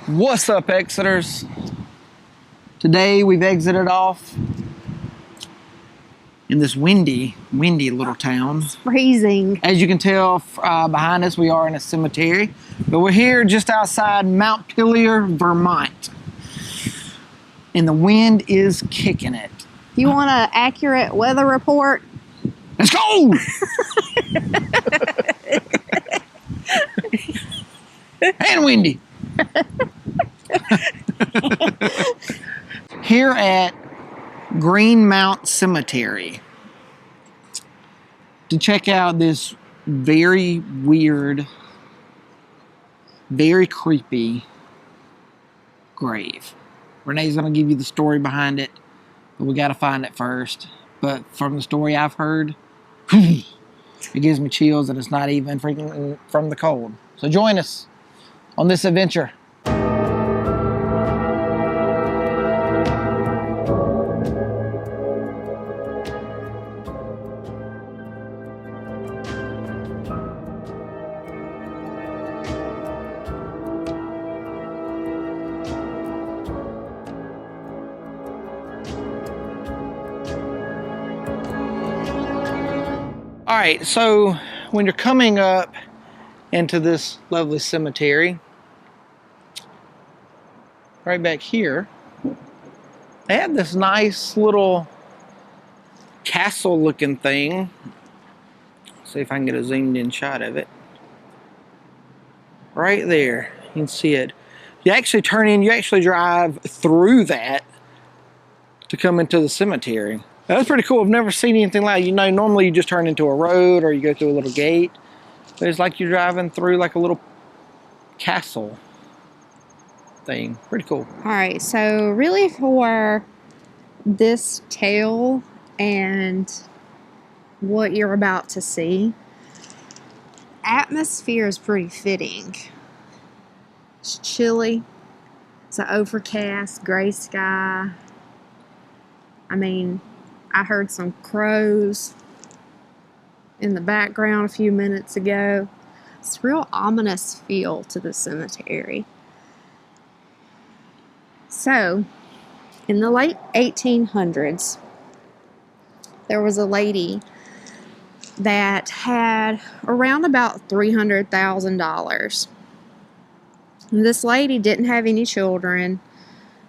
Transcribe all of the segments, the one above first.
What's up, Exeters? Today we've exited off in this windy little town. It's freezing. As you can tell behind us, we are in a cemetery, but we're here just outside Montpelier, Vermont, and the wind is kicking it. You want an accurate weather report? Let's go! And windy. Here at Greenmount Cemetery to check out this very weird, very creepy grave. Renee's going to give you the story behind it, but we got to find it first. But from the story I've heard, it gives me chills, and it's not even freaking from the cold. So join us on this adventure. All right, so when you're coming up into this lovely cemetery, right back here, they have this nice little castle-looking thing. Let's see if I can get a zoomed-in shot of it. Right there, you can see it. You actually turn in, you actually drive through that to come into the cemetery. That's pretty cool. I've never seen anything like, you know, normally you just turn into a road or you go through a little gate. But it's like you're driving through like a little castle thing. Pretty cool. All right, so really for this tale and what you're about to see, atmosphere is pretty fitting. It's chilly. It's an overcast, gray sky. I mean, I heard some crows in the background a few minutes ago. It's a real ominous feel to the cemetery. So, in the late 1800s, there was a lady that had around about $300,000. This lady didn't have any children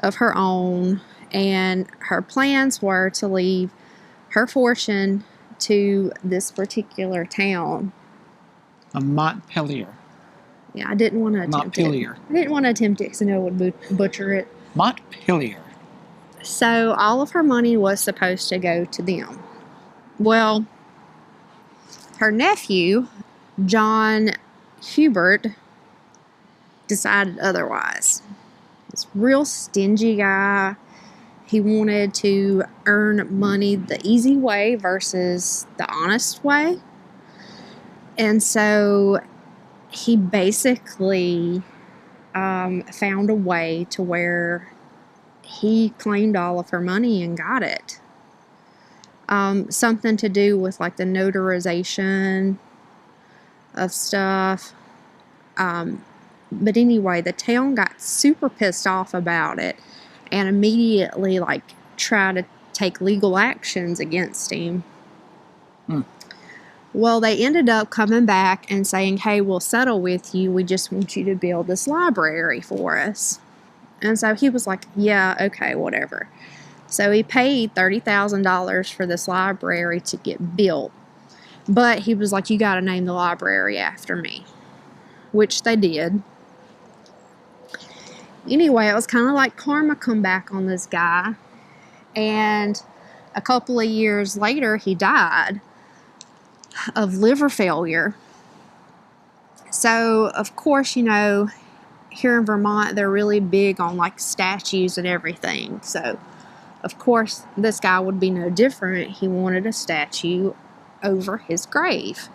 of her own, and her plans were to leave her fortune to this particular town. Montpelier. Yeah, I didn't want to attempt Montpelier. it. I didn't want to attempt it because I know it would butcher it. Montpelier. So all of her money was supposed to go to them. Well, her nephew, John Hubert, decided otherwise. This real stingy guy. He wanted to earn money the easy way versus the honest way. And so he basically found a way to where he claimed all of her money and got it. Something to do with like the notarization of stuff. But anyway, the town got super pissed off about it and immediately like tried to take legal actions against him. Well, they ended up coming back and saying, hey, we'll settle with you. We just want you to build this library for us. And so he was like, yeah, okay, whatever. So he paid $30,000 for this library to get built. But he was like, you got to name the library after me, which they did. Anyway, it was kind of like karma come back on this guy. And a couple of years later, he died of liver failure. So, of course, you know, here in Vermont, they're really big on like statues and everything. So, of course, this guy would be no different. He wanted a statue over his grave.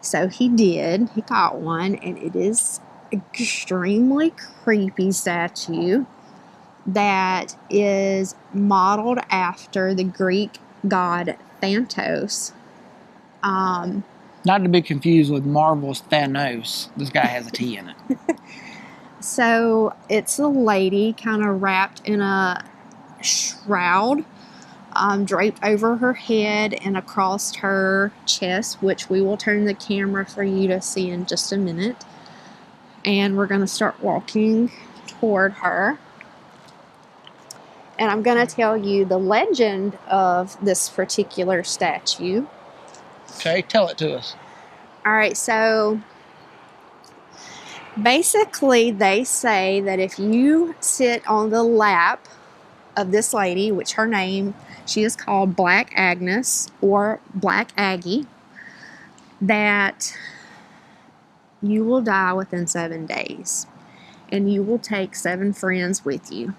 So he did. He got one, and it is extremely creepy statue that is modeled after the Greek god Thanos. Not to be confused with Marvel's Thanos. This guy has a T in it. So it's a lady kind of wrapped in a shroud, draped over her head and across her chest, which we will turn the camera for you to see in just a minute. And we're going to start walking toward her. And I'm going to tell you the legend of this particular statue. Okay, tell it to us. All right, so basically they say that if you sit on the lap of this lady, which her name, she is called Black Agnes or Black Aggie, that you will die within 7 days and you will take 7 friends with you.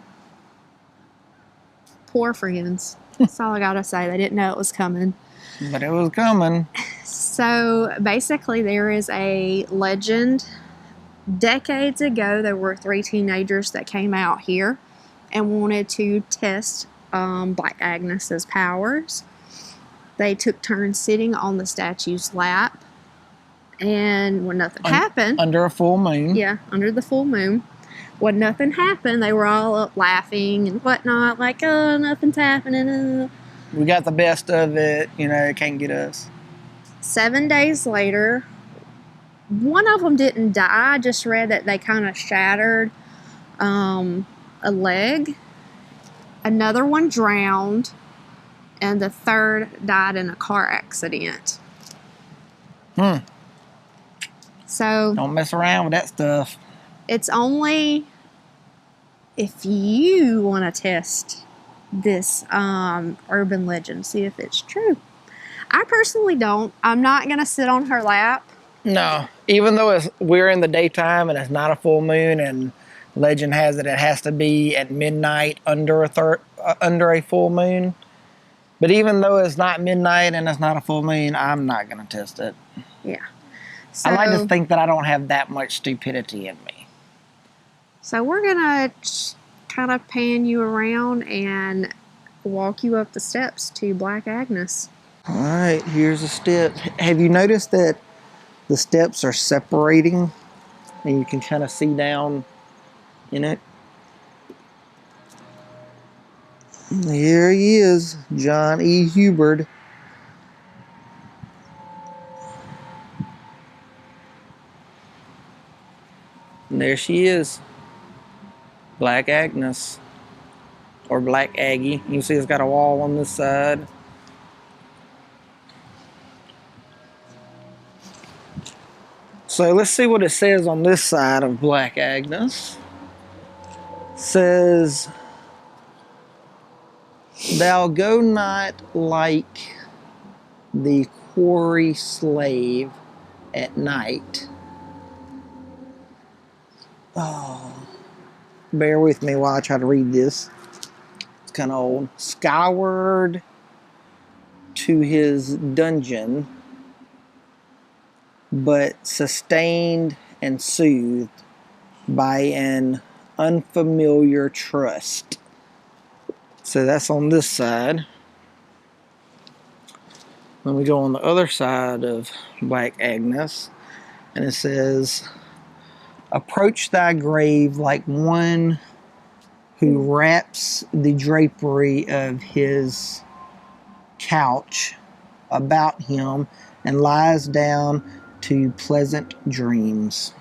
Poor friends. That's all I gotta say. They didn't know it was coming. But it was coming. So basically, there is a legend. Decades ago, there were 3 teenagers that came out here and wanted to test Black Agnes's powers. They took turns sitting on the statue's lap, and when nothing happened, under a full moon. Yeah, under the full moon. When nothing happened, they were all up laughing and whatnot, like, oh, nothing's happening. We got the best of it, you know, it can't get us. 7 days later, one of them didn't die. I just read that they kind of shattered a leg. Another one drowned, and the third died in a car accident. So don't mess around with that stuff. It's only if you want to test this urban legend, see if it's true. I personally don't. I'm not going to sit on her lap. No, even though we're in the daytime and it's not a full moon, and legend has it has to be at midnight under a full moon. But even though it's not midnight and it's not a full moon, I'm not going to test it. Yeah. So, I like to think that I don't have that much stupidity in me. So we're going to kind of pan you around and walk you up the steps to Black Agnes. All right, here's the steps. Have you noticed that the steps are separating and you can kind of see down in it? Here he is, John E. Hubert. And there she is, Black Agnes, or Black Aggie. You can see it's got a wall on this side. So let's see what it says on this side of Black Agnes. It says, "Thou go not like the quarry slave at night." Oh, bear with me while I try to read this. It's kind of old. "Skyward to his dungeon, but sustained and soothed by an unfamiliar trust." So that's on this side. Then we go on the other side of Black Agnes, and it says, "Approach thy grave like one who wraps the drapery of his couch about him and lies down to pleasant dreams."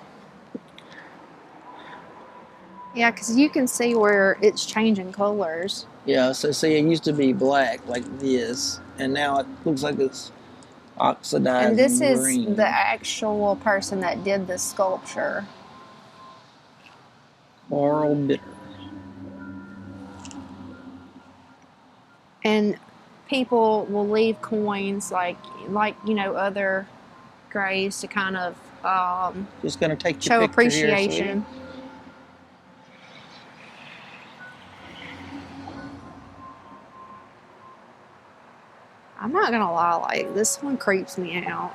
Yeah, because you can see where it's changing colors. Yeah, so see, it used to be black like this, and now it looks like it's oxidized. And this is green. the actual person that did the sculpture. Moral bitter. And people will leave coins like you know, other graves to kind of just gonna take show your picture appreciation. Here, I'm not gonna lie, like this one creeps me out.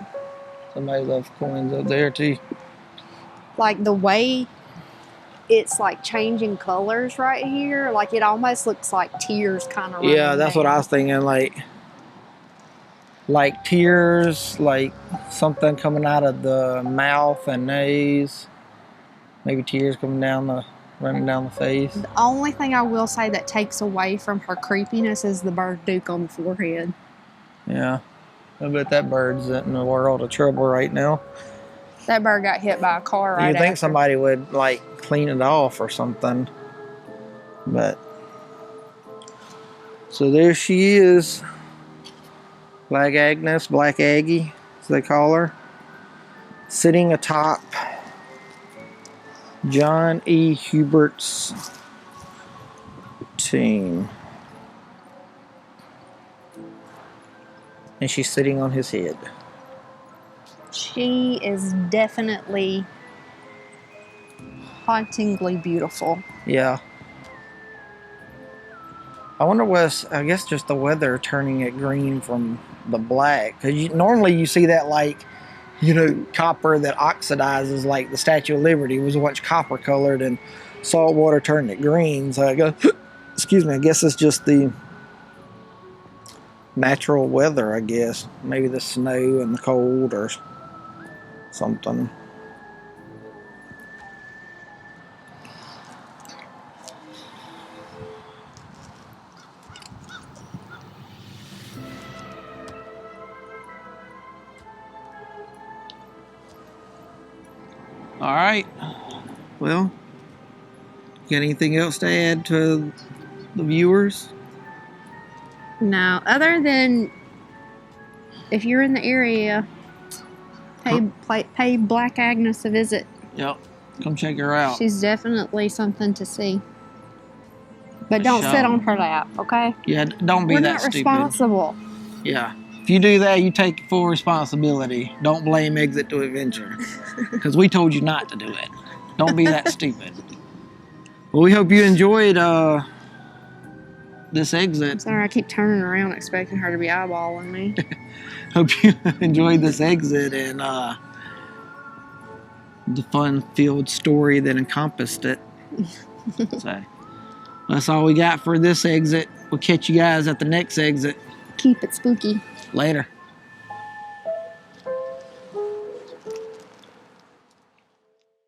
somebody left coins up there too. Like the way it's like changing colors right here, like it almost looks like tears kind of. Yeah, that's down. What I was thinking. Like tears, like something coming out of the mouth and nose. Maybe tears coming running down the face. The only thing I will say that takes away from her creepiness is the bird duke on the forehead. Yeah. I bet that bird's in a world of trouble right now. That bird got hit by a car right You'd think after. somebody would, like, clean it off or something. But... So there she is. Black Agnes, Black Aggie, as they call her. Sitting atop John E. Hubert's tomb. And she's sitting on his head. She is definitely hauntingly beautiful. Yeah. I wonder what's, I guess just the weather turning it green from the black. Because normally you see that, like, you know, copper that oxidizes, like the Statue of Liberty was once copper colored and salt water turned it green. So I go, excuse me, I guess it's just the natural weather, I guess. Maybe the snow and the cold or something. All right. Well, got anything else to add to the viewers? No, other than if you're in the area, pay Black Agnes a visit. Yep. Come check her out. She's definitely something to see. But don't sit on her lap, okay? Yeah, don't be We're that not stupid. responsible. Yeah. If you do that, you take full responsibility. Don't blame Exit to Adventure. Because we told you not to do it. Don't be that stupid. Well, we hope you enjoyed this exit. Sorry, I keep turning around expecting her to be eyeballing me. Hope you enjoyed this exit and the fun-filled story that encompassed it. So, that's all we got for this exit. We'll catch you guys at the next exit. Keep it spooky. Later.